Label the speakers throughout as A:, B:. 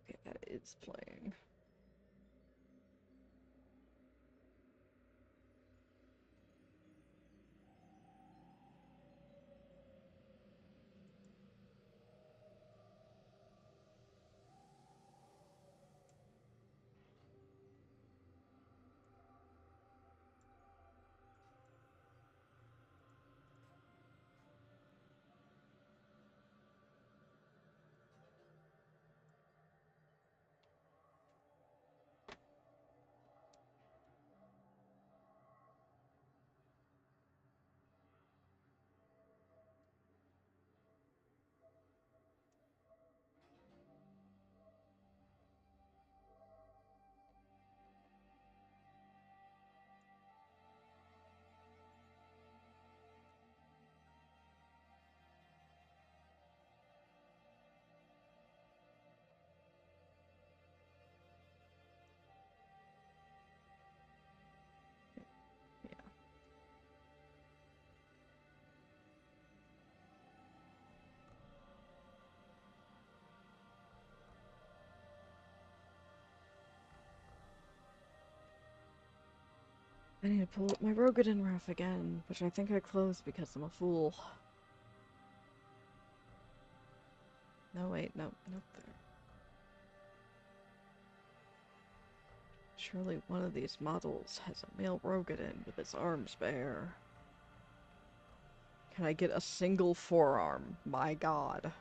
A: Okay, that is playing. I need to pull up my Rogadin ref again, which I think I closed because I'm a fool. No, wait, no, nope. Surely one of these models has a male Rogadin with his arms bare. Can I get a single forearm? My god.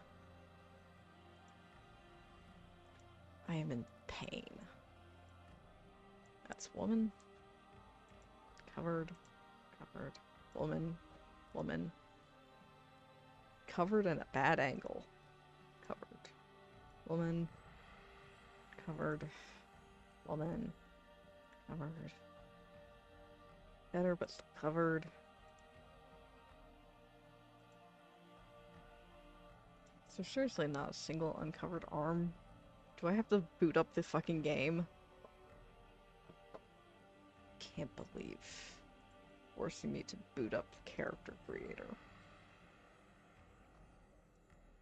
A: I am in pain. That's woman. Covered. Covered. Woman. Woman. Covered in a bad angle. Covered. Woman. Covered. Woman. Covered. Better, but still covered. Is there seriously not a single uncovered arm? Do I have to boot up the fucking game? Can't believe forcing me to boot up character creator.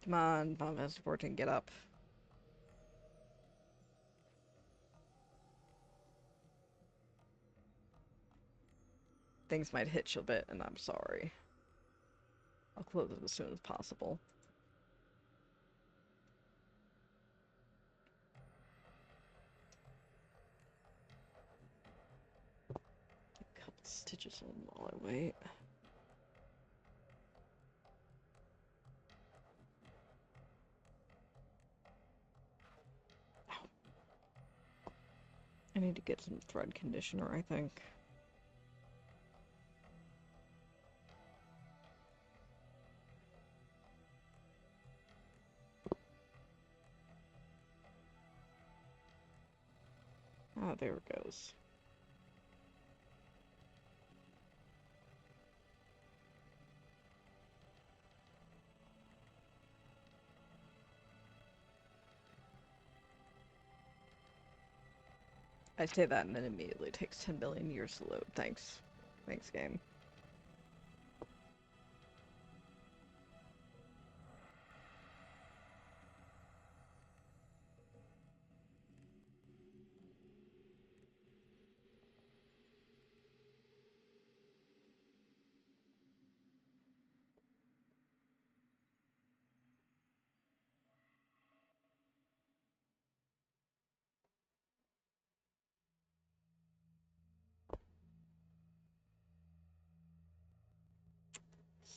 A: Come on, Bomb has 14, get up. Things might hitch a bit, and I'm sorry. I'll close it as soon as possible. A couple stitches in while I wait. Ow. I need to get some thread conditioner, I think. Ah, there it goes. I say that and then immediately takes 10 billion years to load. Thanks. Thanks, game.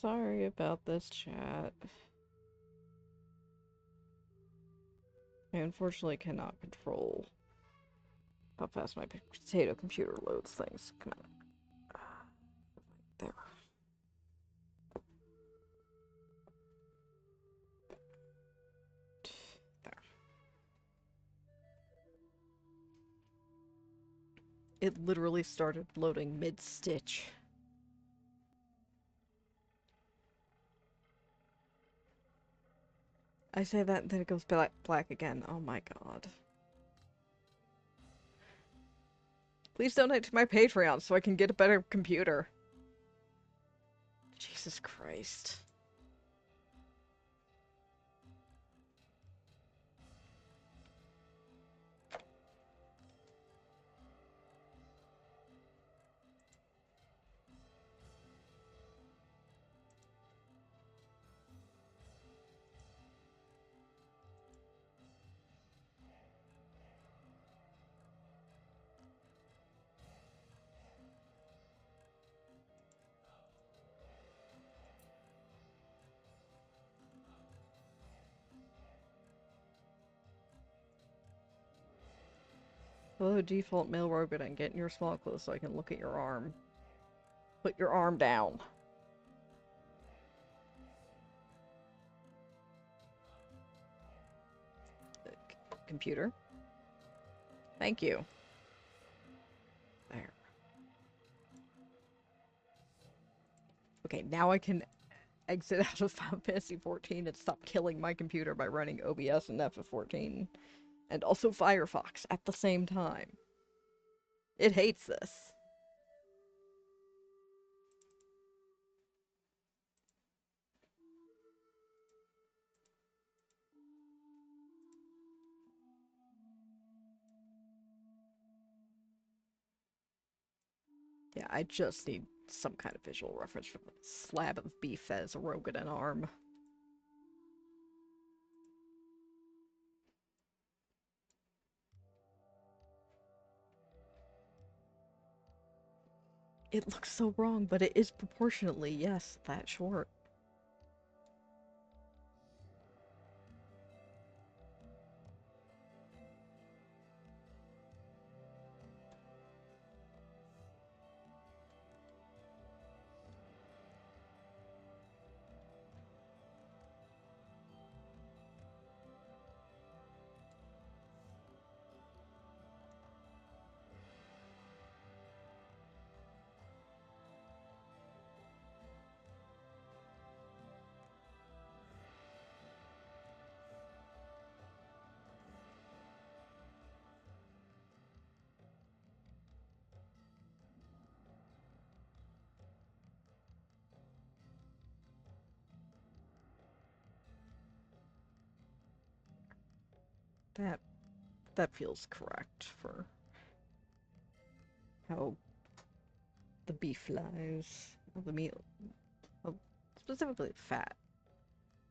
A: Sorry about this, chat. I unfortunately cannot control how fast my potato computer loads things. Come on. There. There. It literally started loading mid-stitch. I say that and then it goes black again. Oh my god. Please donate to my Patreon so I can get a better computer. Jesus Christ. Hello, default male robot, and get in your small clothes so I can look at your arm. Put your arm down. Computer. Thank you. There. Okay, now I can exit out of Final Fantasy XIV and stop killing my computer by running OBS and FF14. And also Firefox at the same time. It hates this. Yeah, I just need some kind of visual reference for the slab of beef that is a Rogan arm. It looks so wrong, but it is proportionately, yes, that short. That that feels correct for how the beef lies, how the meat, how specifically fat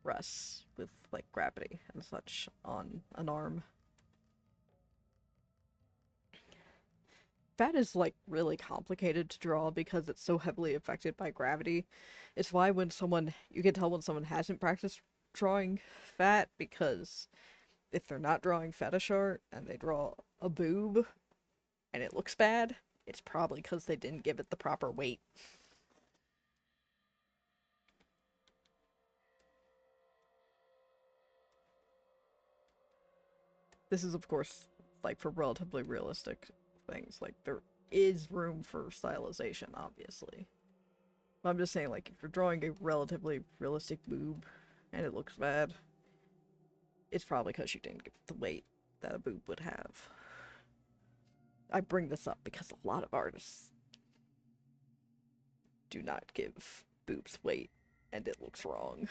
A: rests with like gravity and such on an arm. Fat is like really complicated to draw because it's so heavily affected by gravity. It's why when someone, you can tell when someone hasn't practiced drawing fat, because if they're not drawing fetish art and they draw a boob and it looks bad, it's probably because they didn't give it the proper weight. This is, of course, like for relatively realistic things. Like, there is room for stylization, obviously. But I'm just saying, like, if you're drawing a relatively realistic boob and it looks bad, it's probably because you didn't give it the weight that a boob would have. I bring this up because a lot of artists do not give boobs weight, and it looks wrong.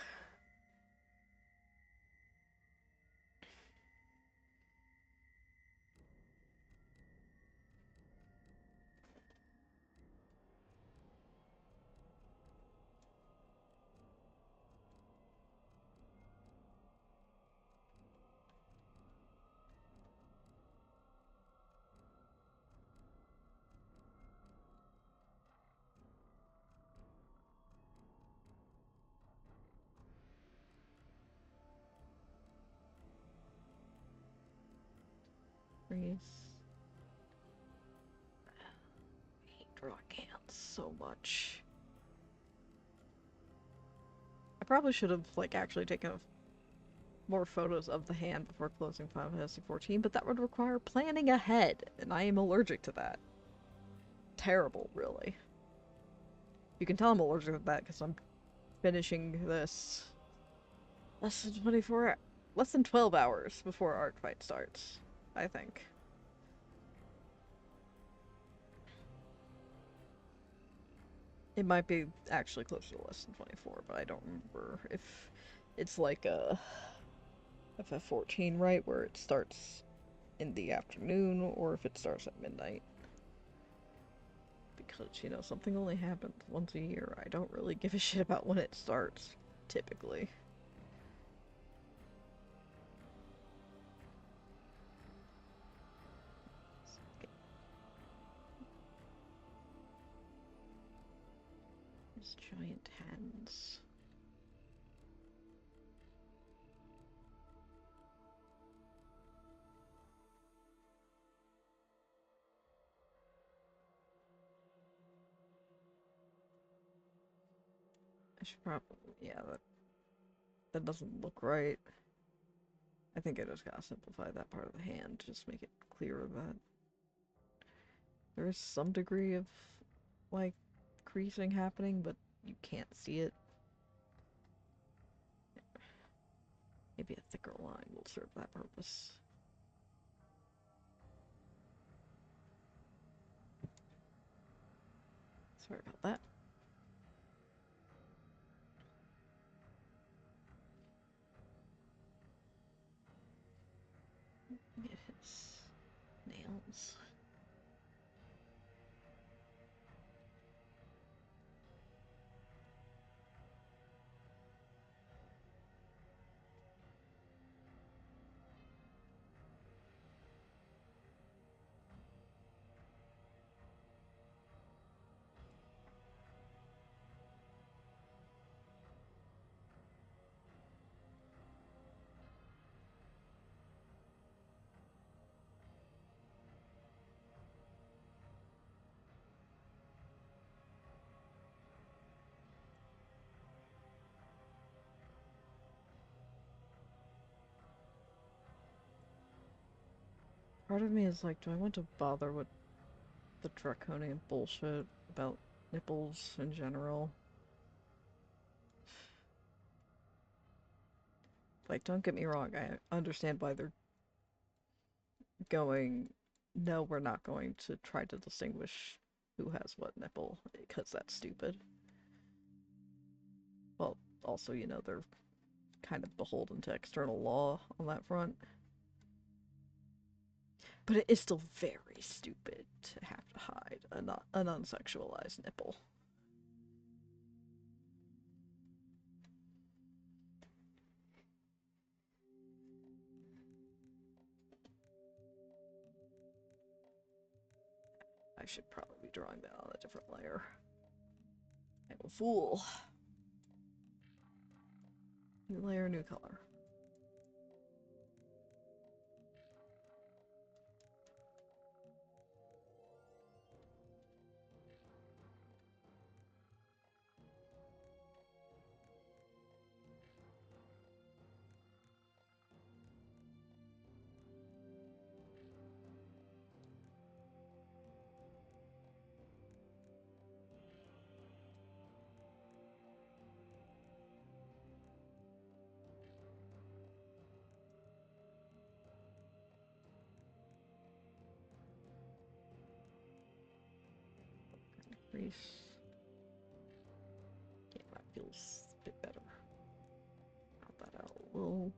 A: Freeze. I hate drawing hands so much. I probably should have, like, actually taken more photos of the hand before closing Final Fantasy XIV, but that would require planning ahead, and I am allergic to that. Terrible, really. You can tell I'm allergic to that because I'm finishing this less than 24, less than 12 hours before ArtFight starts, I think. It might be actually closer to less than 24, but I don't remember if it's like a FF14, right, where it starts in the afternoon, or if it starts at midnight. Because, you know, something only happens once a year. I don't really give a shit about when it starts, typically. These giant hands. should probably, yeah, that doesn't look right. I think I just gotta simplify that part of the hand, just make it clearer that there is some degree of, like, creasing happening, but you can't see it. Maybe a thicker line will serve that purpose. Sorry about that. Get his nails. Part of me is like, do I want to bother with the draconian bullshit about nipples in general? Like, don't get me wrong, I understand why they're going, no, we're not going to try to distinguish who has what nipple, because that's stupid. Well, also, you know, they're kind of beholden to external law on that front. But it is still very stupid to have to hide an unsexualized nipple. I should probably be drawing that on a different layer. I'm a fool. New layer, new color. Crease. Yeah, that feels a bit better. Pop that out a little.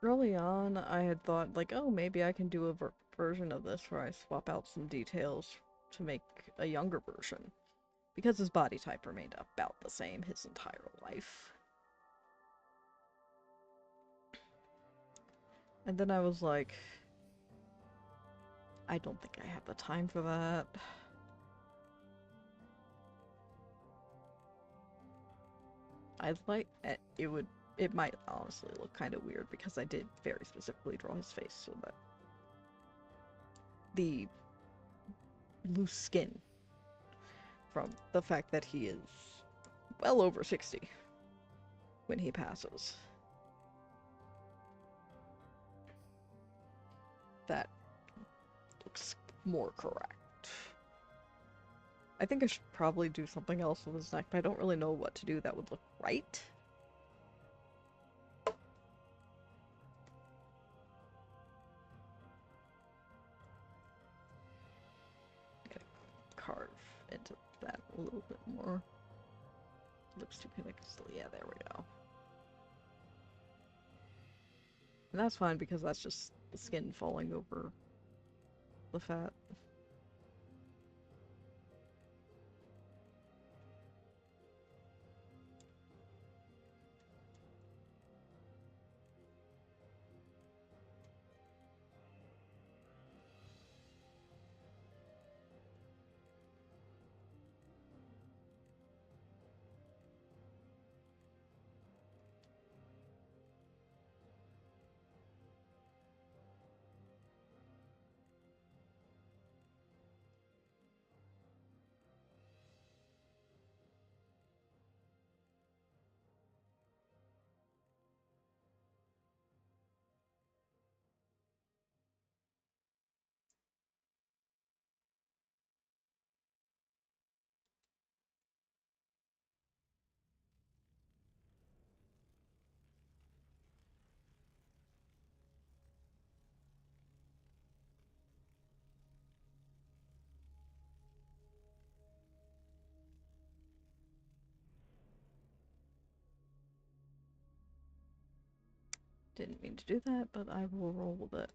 A: Early on, I had thought, like, oh, maybe I can do a version of this where I swap out some details to make a younger version. Because his body type remained about the same his entire life. And then I was like, I don't think I have the time for that. I'd like, it might honestly look kind of weird because I did very specifically draw his face so that the loose skin from the fact that he is well over 60 when he passes. That looks more correct. I think I should probably do something else with his neck, but I don't really know what to do that would look right. Carve into that a little bit more. Looks too pixely. Yeah, there we go. And that's fine because that's just the skin falling over the fat. Didn't mean to do that, but I will roll with it.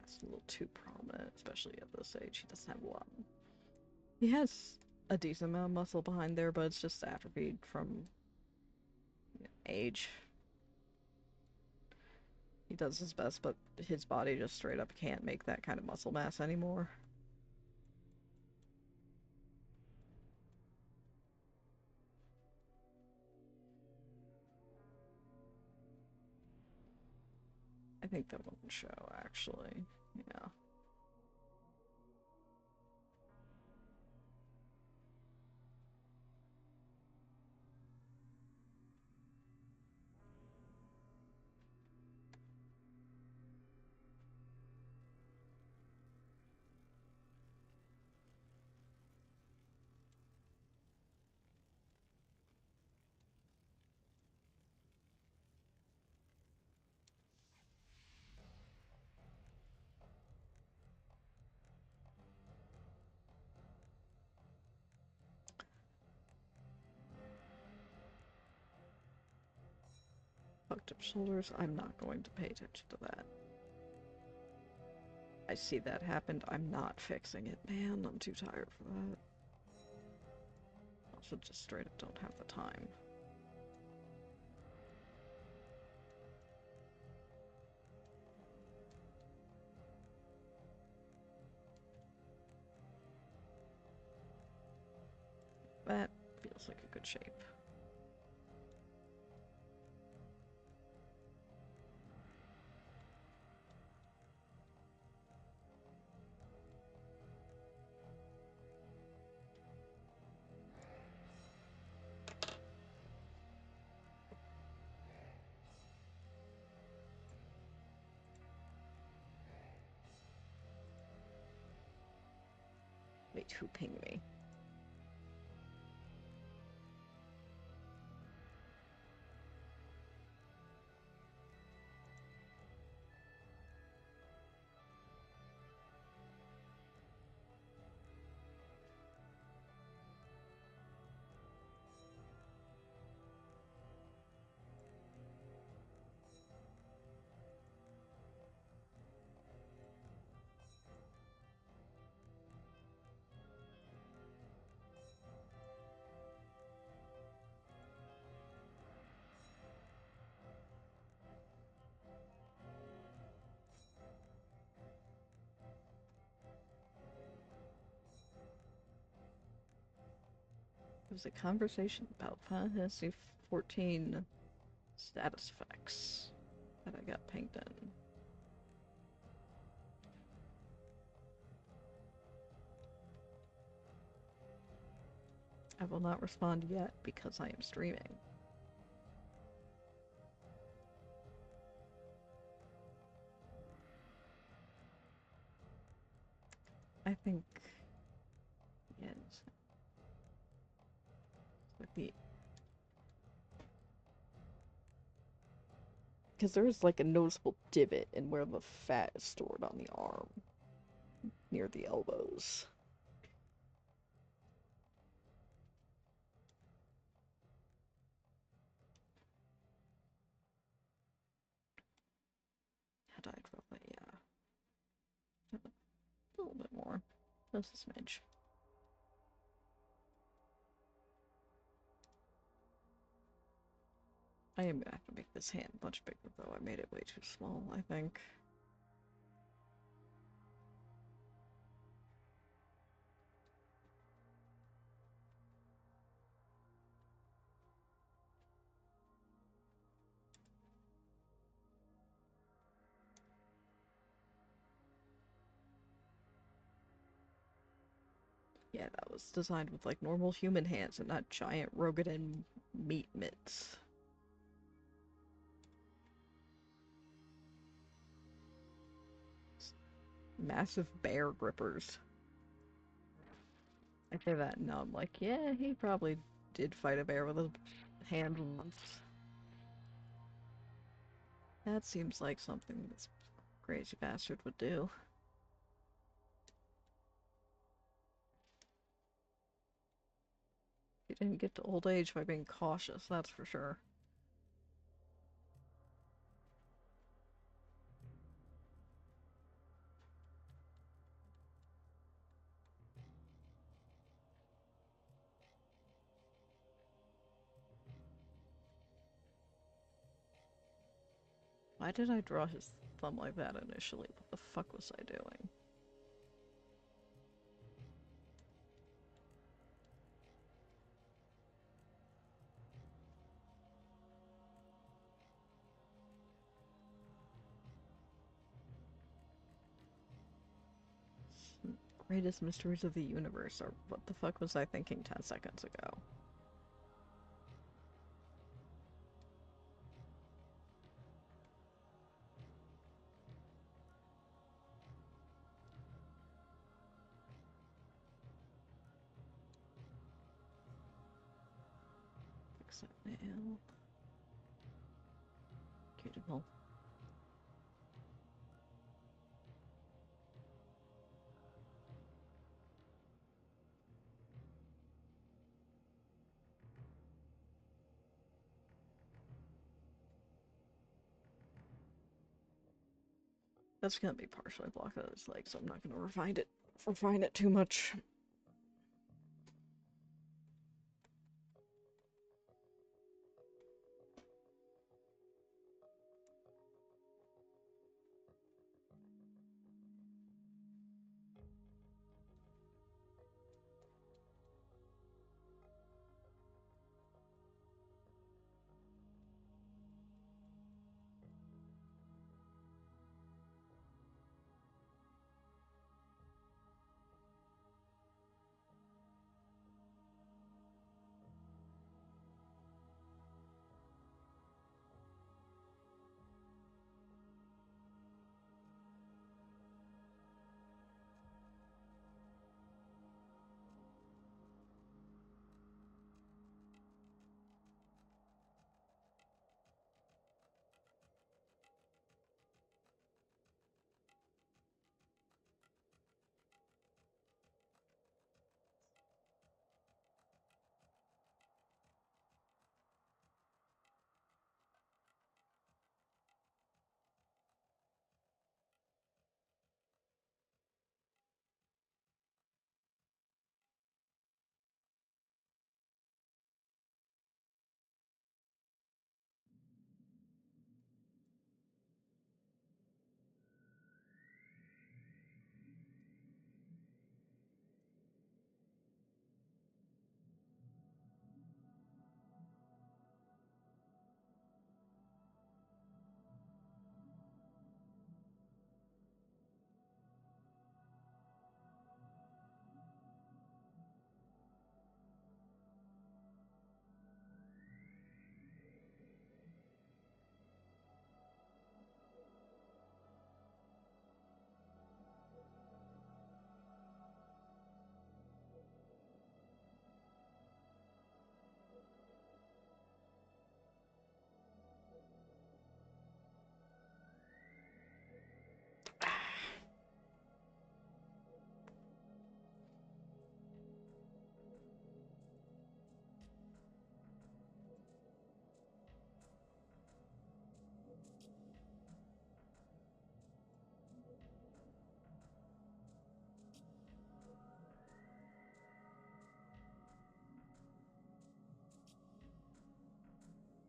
A: It's a little too prominent, especially at this age. He doesn't have a lot. He has a decent amount of muscle behind there, but it's just atrophied from age. He does his best, but his body just straight up can't make that kind of muscle mass anymore. I think that won't show, actually. Yeah. Fucked up shoulders. I'm not going to pay attention to that. I see that happened. I'm not fixing it, man. I'm too tired for that. Also, just straight up don't have the time. That feels like a good shape. Wait, who pinged me? It was a conversation about Final Fantasy 14 status effects that I got pinged in. I will not respond yet because I am streaming. I think, yeah, with the, because there's like a noticeable divot in where the fat is stored on the arm, near the elbows. Had I drawn it, yeah. A little bit more. Just a smidge. I am gonna have to make this hand much bigger, though. I made it way too small, I think. Yeah, that was designed with, like, normal human hands and not giant Rogan meat mitts. Massive bear grippers. I say that and now I'm like, yeah, he probably did fight a bear with a hand once. That seems like something this crazy bastard would do. He didn't get to old age by being cautious, that's for sure. Why did I draw his thumb like that initially? What the fuck was I doing? Greatest mysteries of the universe, or what the fuck was I thinking 10 seconds ago? Fix that nail. Cuticle. That's gonna be partially blocked out of his leg, so I'm not gonna refine it too much.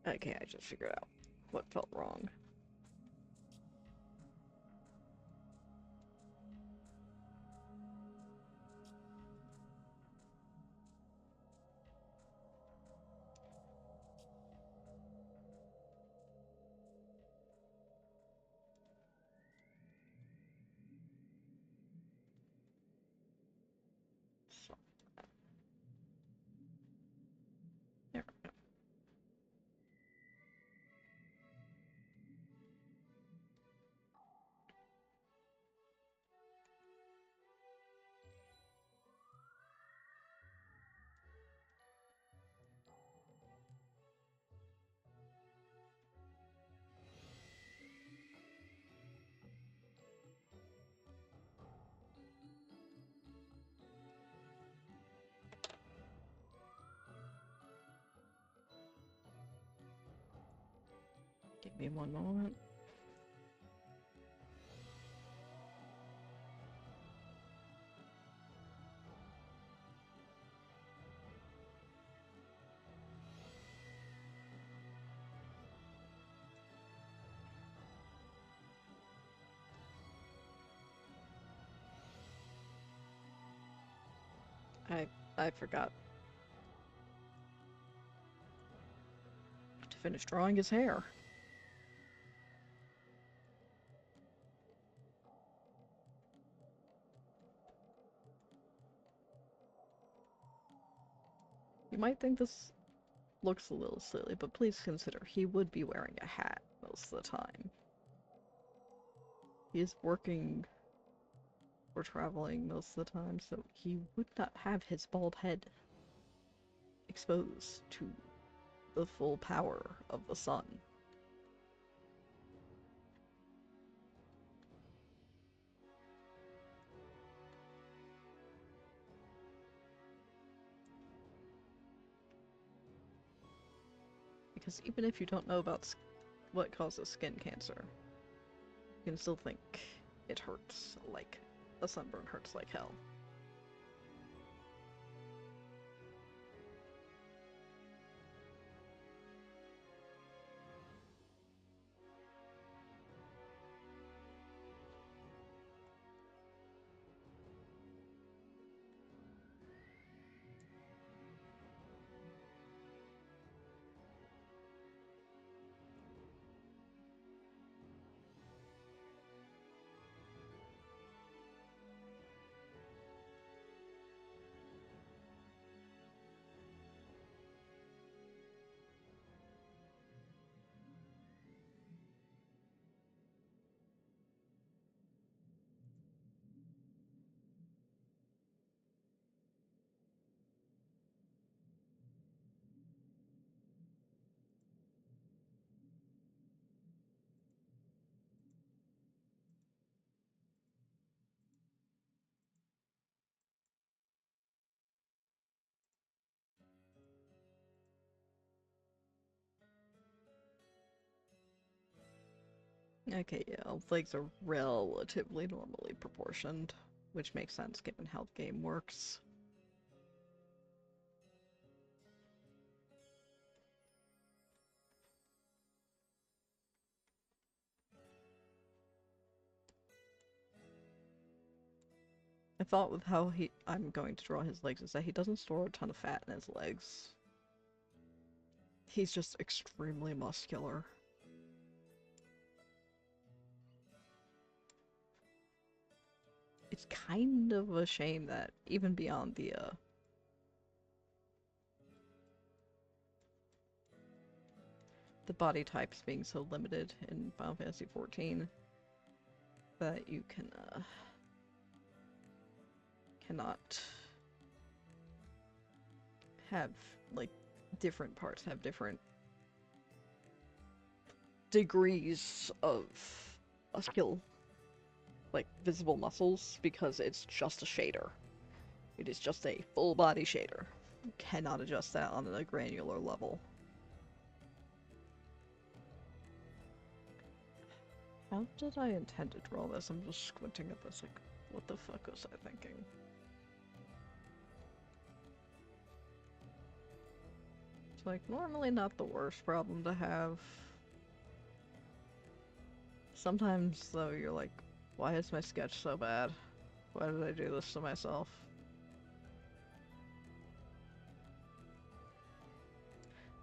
A: Okay, I just figured out what felt wrong. So, there we go. Give me one moment. I forgot to finish drawing his hair. You might think this looks a little silly, but please consider he would be wearing a hat most of the time. He is working or traveling most of the time, so he would not have his bald head exposed to the full power of the sun. Because even if you don't know about what causes skin cancer, you can still think it hurts like a sunburn hurts like hell. Okay, yeah, elf legs are relatively normally proportioned, which makes sense given how the game works. I thought with how I'm going to draw his legs is that he doesn't store a ton of fat in his legs. He's just extremely muscular. It's kind of a shame that even beyond the body types being so limited in Final Fantasy XIV, that you cannot have, like, different parts have different degrees of a skill, like visible muscles, because it's just a shader. It is just a full body shader. You cannot adjust that on a granular level. How did I intend to draw this? I'm just squinting at this like, what the fuck was I thinking? like normally not the worst problem to have. Sometimes, though, you're like, why is my sketch so bad? Why did I do this to myself?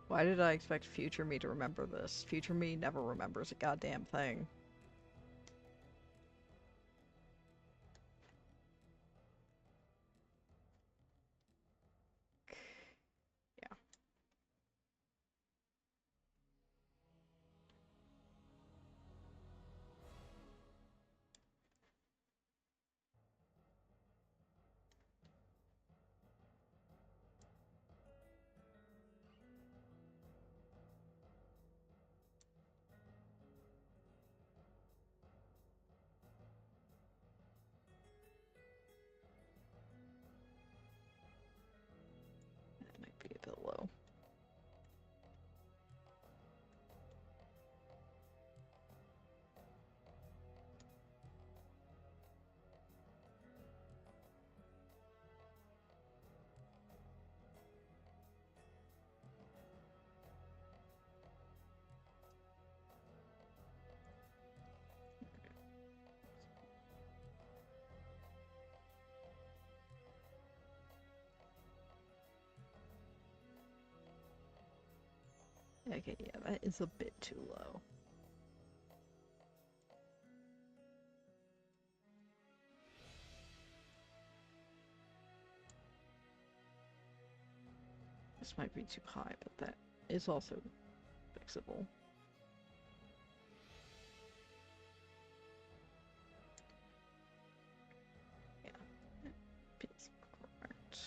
A: Why did I expect future me to remember this? Future me never remembers a goddamn thing. Yeah. That might be a bit low. Okay, yeah, that is a bit too low. This might be too high, but that is also fixable. Yeah, it's correct.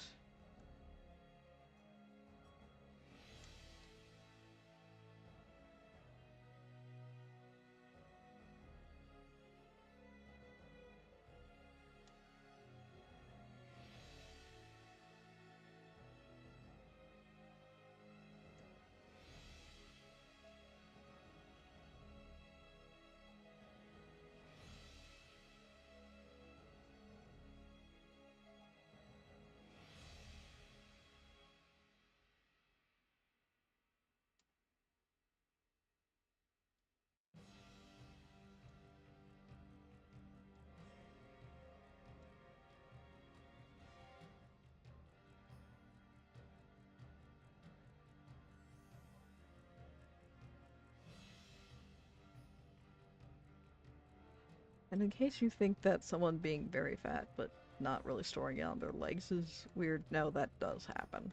A: And in case you think that someone being very fat but not really storing it on their legs is weird, no, that does happen.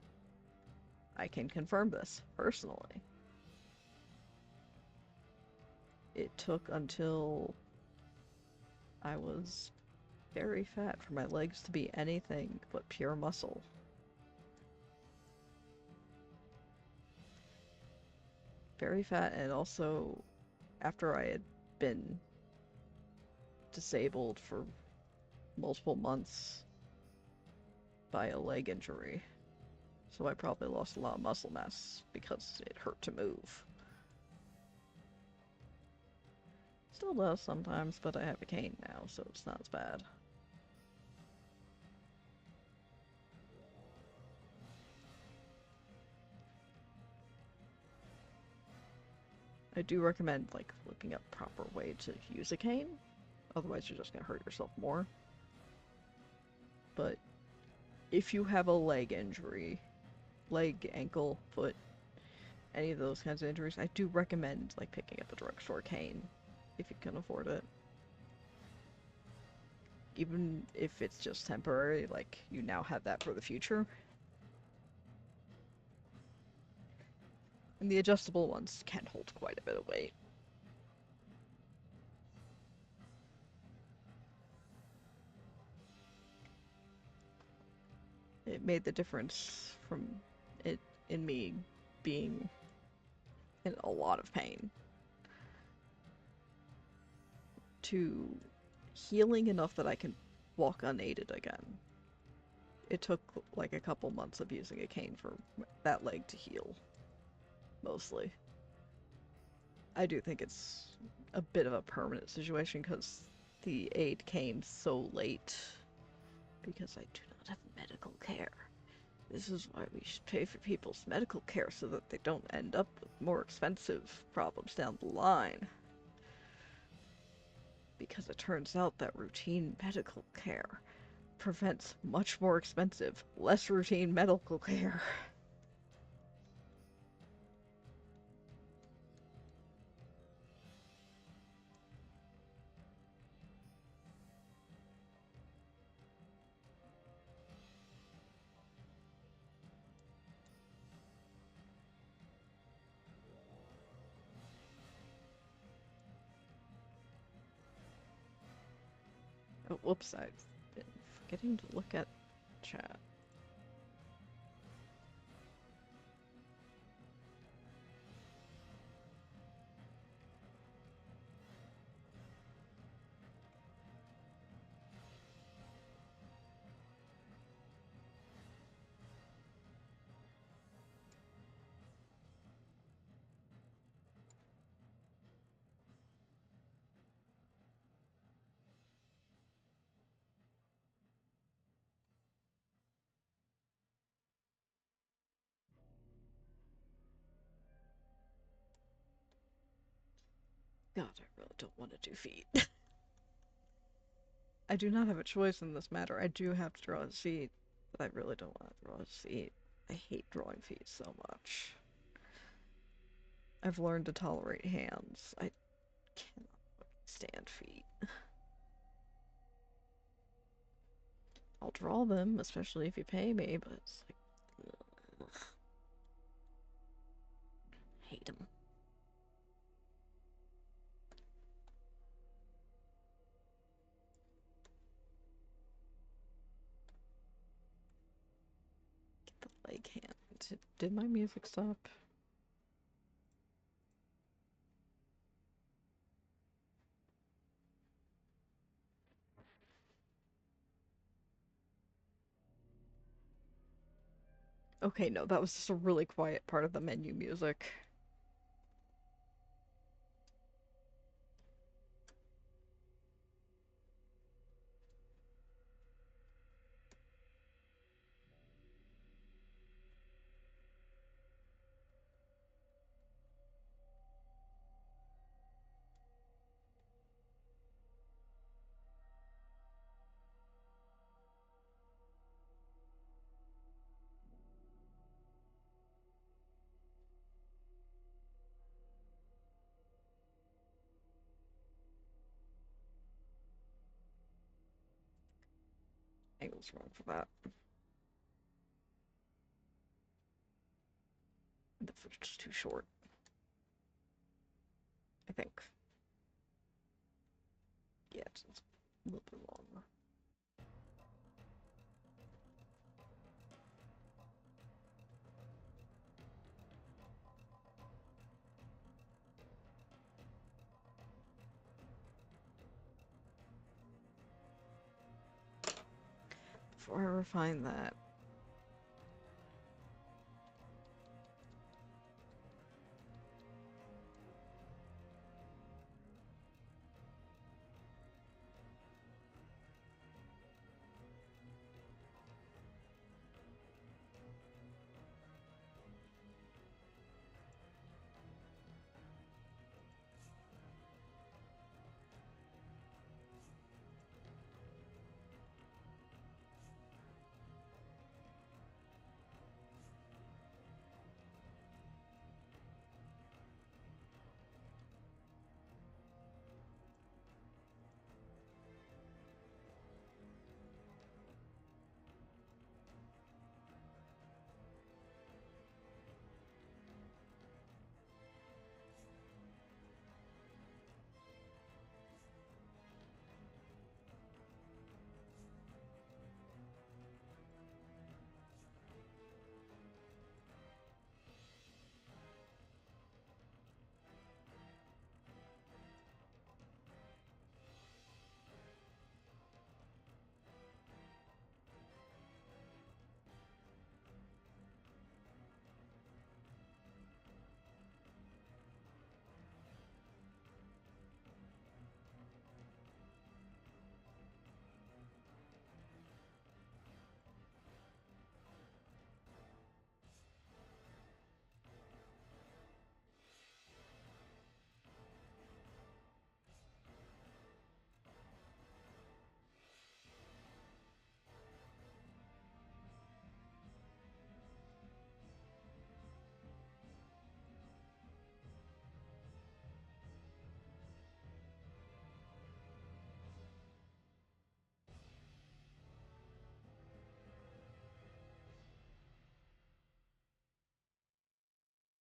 A: I can confirm this personally. It took until I was very fat for my legs to be anything but pure muscle. Very fat, and also after I had been disabled for multiple months by a leg injury. So I probably lost a lot of muscle mass because it hurt to move. Still does sometimes, but I have a cane now, so it's not as bad. I do recommend, like, looking up proper way to use a cane. Otherwise, you're just gonna hurt yourself more. But if you have a leg injury, leg, ankle, foot, any of those kinds of injuries, I do recommend, like, picking up a drugstore cane if you can afford it. Even if it's just temporary, like, you now have that for the future. And the adjustable ones can hold quite a bit of weight. It made the difference from it in me being in a lot of pain to healing enough that I can walk unaided again. It took like a couple months of using a cane for that leg to heal, mostly. I do think it's a bit of a permanent situation because the aid came so late because I do not have medical care. This is why we should pay for people's medical care so that they don't end up with more expensive problems down the line. Because it turns out that routine medical care prevents much more expensive, less routine medical care. Oh, whoops, I've been forgetting to look at chat. God, I really don't want to do feet. I do not have a choice in this matter. I do have to draw his feet, but I really don't want to draw his feet. I hate drawing feet so much. I've learned to tolerate hands. I cannot stand feet. I'll draw them, especially if you pay me, but it's like, ugh, hate them. Get the leg hand. Did my music stop? Okay, no, that was just a really quiet part of the menu music. Angle's wrong for that. The foot's too short. I think. Yeah, it's a little bit longer. Before I refine that,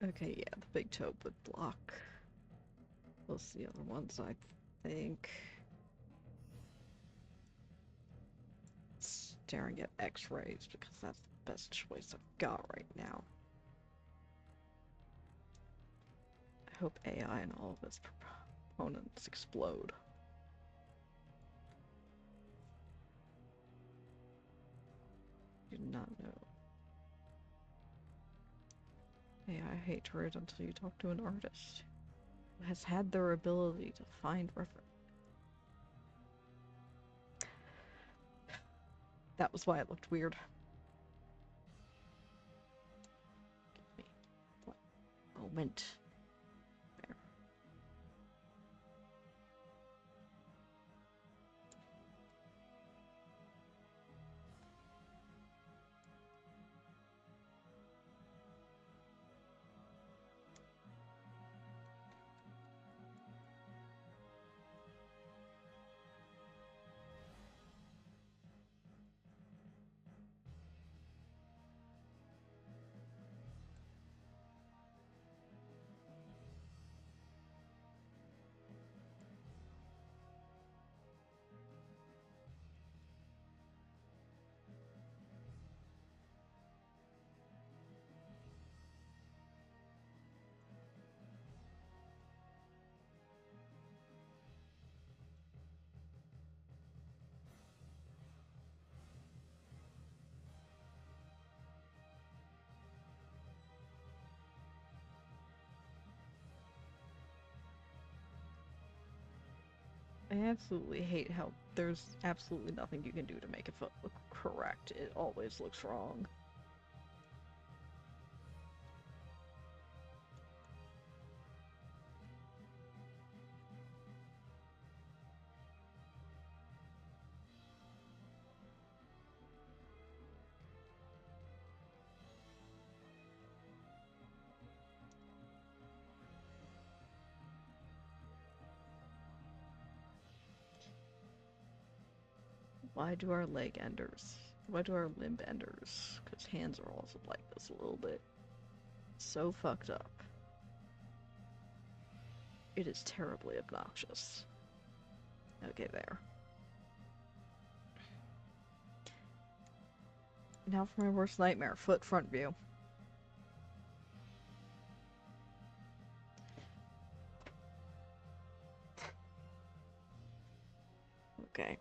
A: Okay, yeah, the big taupe would block most of the other ones, I think. Staring at X-rays because that's the best choice I've got right now. I hope AI and all of its proponents explode. Do not know. AI hate turret until you talk to an artist who has had their ability to find reference. That was why it looked weird. Give me one moment. There. I absolutely hate how there's absolutely nothing you can do to make it look correct. It always looks wrong. Why do our leg enders? Why do our limb enders? Because hands are also like this a little bit. So fucked up. It is terribly obnoxious. Okay, there. Now for my worst nightmare, foot front view. Okay.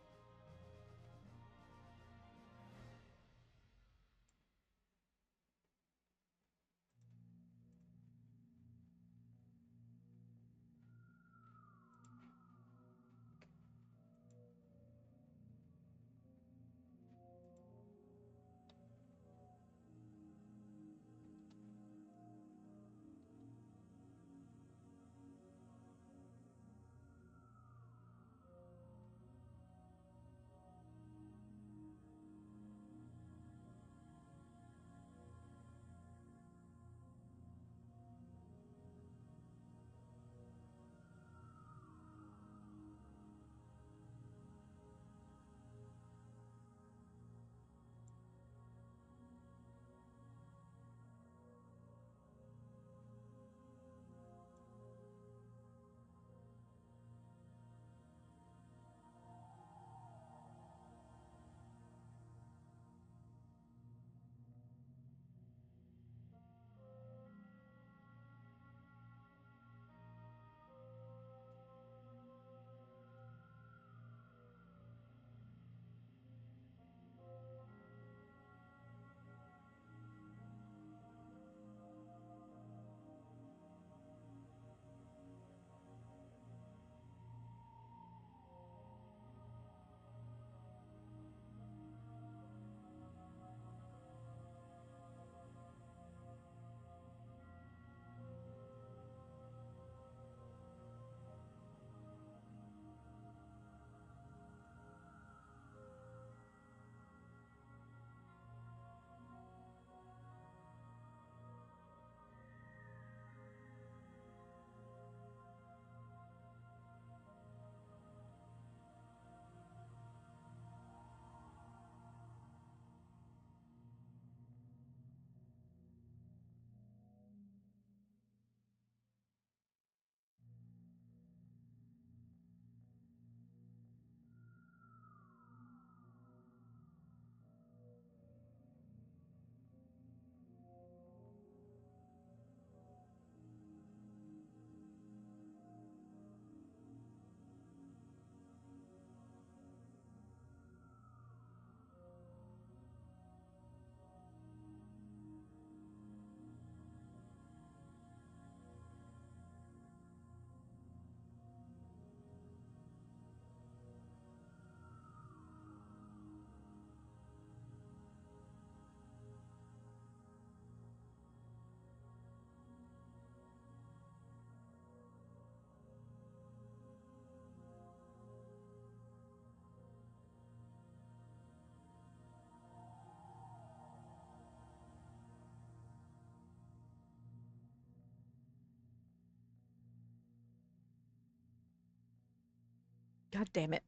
A: God damn it.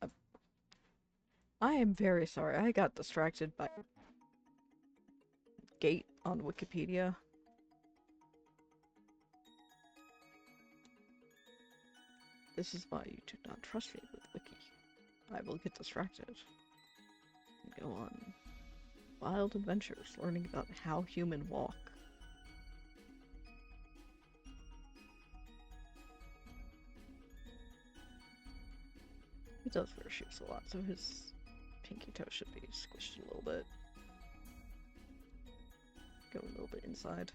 A: Uh, I am very sorry. I got distracted by gate on Wikipedia. This is why you do not trust me with Wiki. I will get distracted and go on wild adventures learning about how humans walk. He does wear shoes a lot, so his pinky toe should be squished a little bit. Go a little bit inside.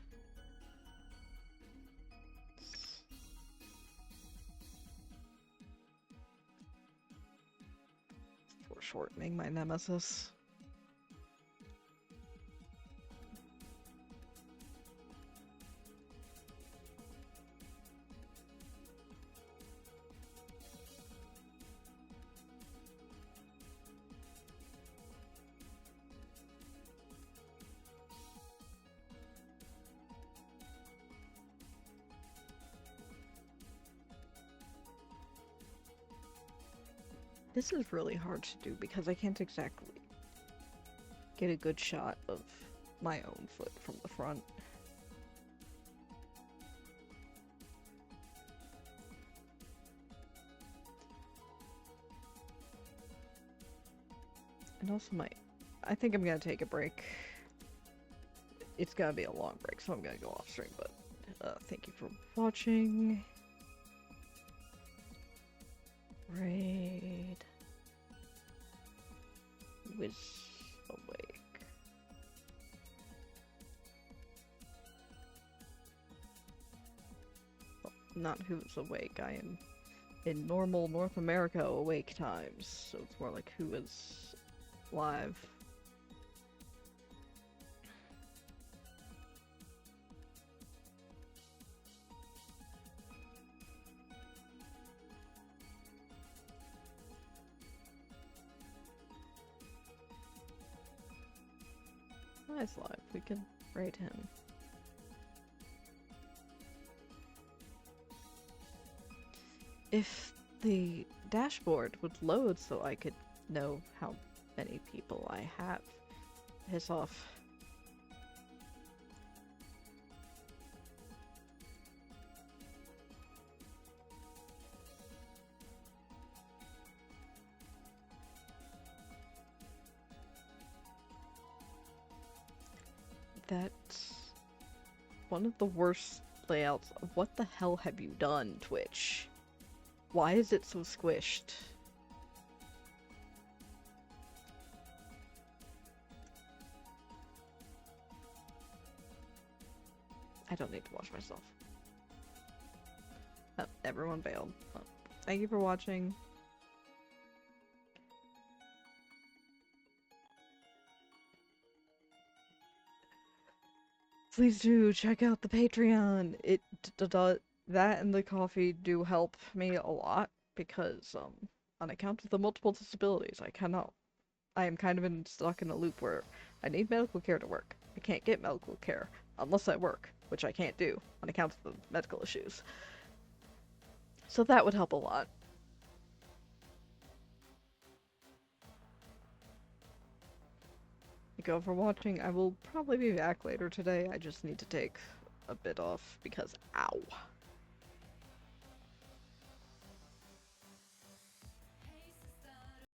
A: Foreshortening my nemesis. This is really hard to do because I can't exactly get a good shot of my own foot from the front. And also I think I'm gonna take a break. It's gonna be a long break, so I'm gonna go off stream, but thank you for watching. Raid. Wiz awake. Well, not who's awake. I am in normal North America awake times, so it's more like who is live. Nice live. We can raid him. If the dashboard would load so I could know how many people I have. Piss off. That's one of the worst layouts. What the hell have you done, Twitch? Why is it so squished? I don't need to watch myself. Oh, everyone bailed. Oh, thank you for watching. Please do check out the Patreon. That and the coffee do help me a lot because on account of the multiple disabilities, I am kind of stuck in a loop where I need medical care to work. I can't get medical care unless I work, which I can't do on account of the medical issues. So that would help a lot. Thank you all for watching. I will probably be back later today. I just need to take a bit off because ow.